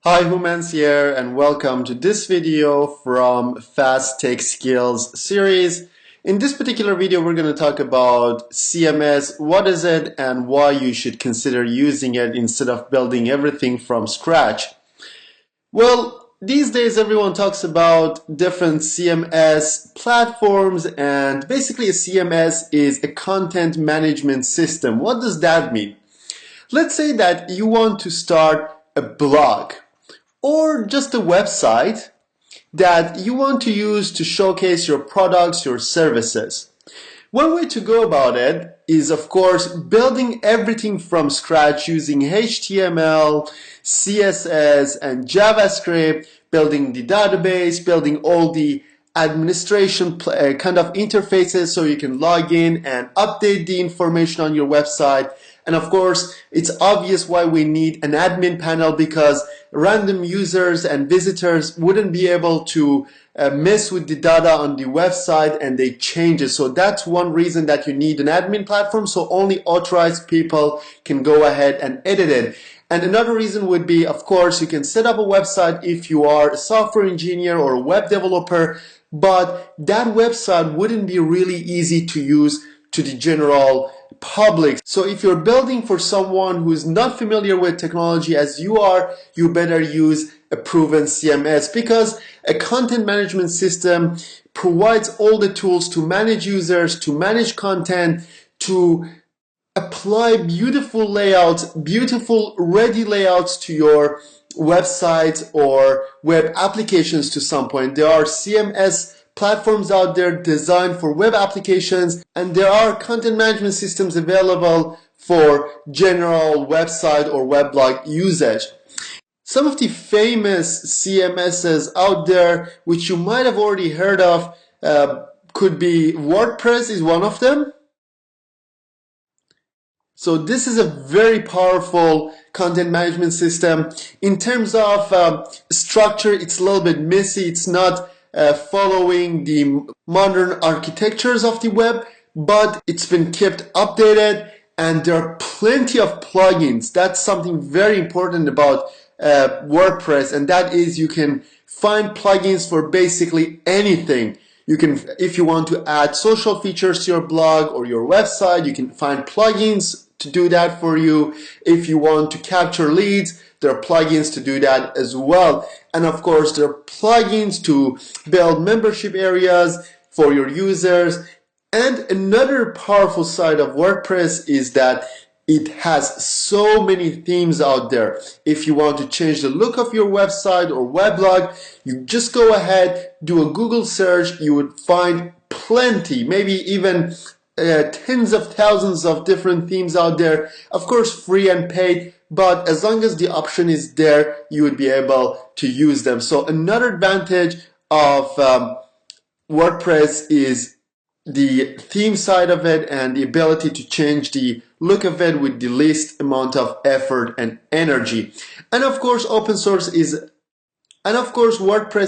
Hi, Humans here, and welcome to this video from Fast Tech Skills series. In this particular video, we're going to talk about CMS, what is it, and why you should consider using it instead of building everything from scratch. Well, these days everyone talks about different CMS platforms, and basically a CMS is a content management system. What does that mean? Let's say that you want to start a blog or just a website that you want to use to showcase your products, your services. One way to go about it is, of course, building everything from scratch using HTML, CSS, and JavaScript, building the database, building all the administration kind of interfaces so you can log in and update the information on your website. And of course, it's obvious why we need an admin panel, because random users and visitors wouldn't be able to mess with the data on the website and they change it. So that's one reason that you need an admin platform, so only authorized people can go ahead and edit it. And another reason would be, of course, you can set up a website if you are a software engineer or a web developer, but that website wouldn't be really easy to use to the general public. So if you're building for someone who is not familiar with technology as you are, you better use a proven CMS, because a content management system provides all the tools to manage users, to manage content, to apply beautiful layouts, beautiful ready layouts to your websites or web applications to some point. There are CMS platforms out there designed for web applications, and there are content management systems available for general website or weblog usage. Some of the famous CMSs out there, which you might have already heard of, could be WordPress is one of them. So this is a very powerful content management system. In terms of structure, it's a little bit messy. It's not following the modern architectures of the web, but it's been kept updated, and there are plenty of plugins. That's something very important about WordPress, and that is you can find plugins for basically anything. You can, if you want to add social features to your blog or your website, you can find plugins to do that for you. If you want to capture leads, there are plugins to do that as well. And of course, there are plugins to build membership areas for your users. And another powerful side of WordPress is that it has so many themes out there. If you want to change the look of your website or weblog, you just go ahead, do a Google search, you would find plenty, maybe even tens of thousands of different themes out there. Of course, free and paid, but as long as the option is there, you would be able to use them. So another advantage of WordPress is the theme side of it and the ability to change the look of it with the least amount of effort and energy. And of course, WordPress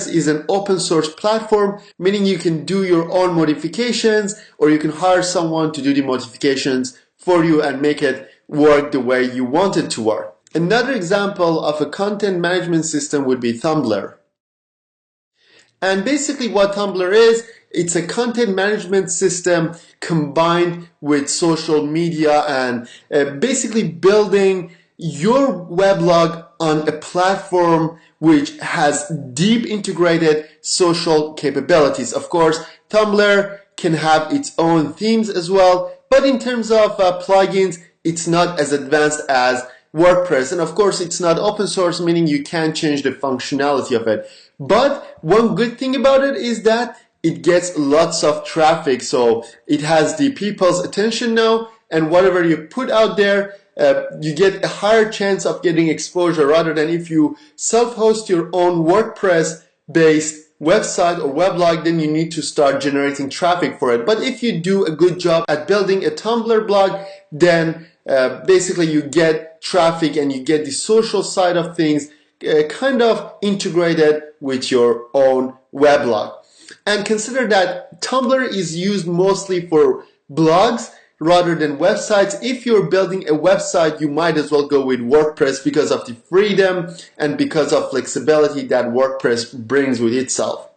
is an open source platform, meaning you can do your own modifications, or you can hire someone to do the modifications for you and make it work the way you want it to work. Another example of a content management system would be Tumblr. And basically what Tumblr is, it's a content management system combined with social media, and basically building your weblog on a platform which has deep integrated social capabilities. Of course, Tumblr can have its own themes as well, but in terms of plugins, it's not as advanced as WordPress. And of course, it's not open source, meaning you can't change the functionality of it. But one good thing about it is that it gets lots of traffic. So it has the people's attention now, and whatever you put out there, you get a higher chance of getting exposure, rather than if you self-host your own WordPress-based website or weblog, then you need to start generating traffic for it. But if you do a good job at building a Tumblr blog, then basically you get traffic and you get the social side of things kind of integrated with your own weblog. And consider that Tumblr is used mostly for blogs, rather than websites. If you're building a website, you might as well go with WordPress because of the freedom and because of flexibility that WordPress brings with itself.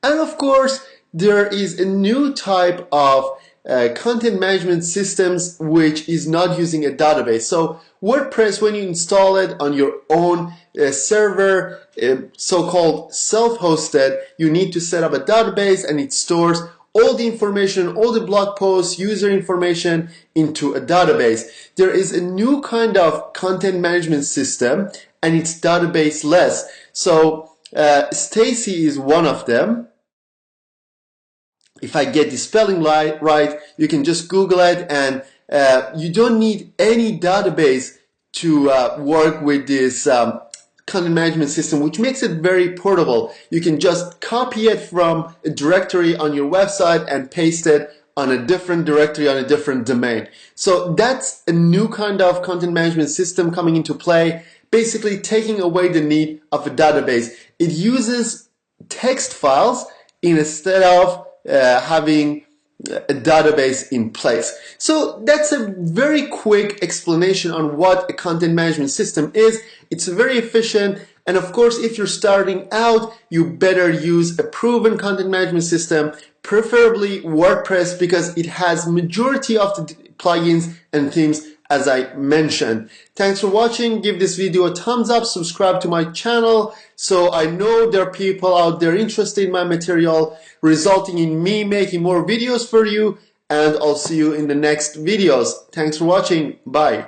And of course, there is a new type of content management systems which is not using a database. So WordPress, when you install it on your own server, so-called self-hosted, you need to set up a database and it stores all the information, all the blog posts, user information into a database. There is a new kind of content management system and it's database-less. So Stacy is one of them. If I get the spelling right, you can just Google it, and you don't need any database to work with this content management system, which makes it very portable. You can just copy it from a directory on your website and paste it on a different directory on a different domain. So that's a new kind of content management system coming into play, basically taking away the need of a database. It uses text files instead of having a database in place. So that's a very quick explanation on what a content management system is. It's very efficient, and of course, if you're starting out, you better use a proven content management system, preferably WordPress, because it has majority of the plugins and themes as I mentioned. Thanks for watching. Give this video a thumbs up, subscribe to my channel so I know there are people out there interested in my material, resulting in me making more videos for you, and I'll see you in the next videos. Thanks for watching. Bye.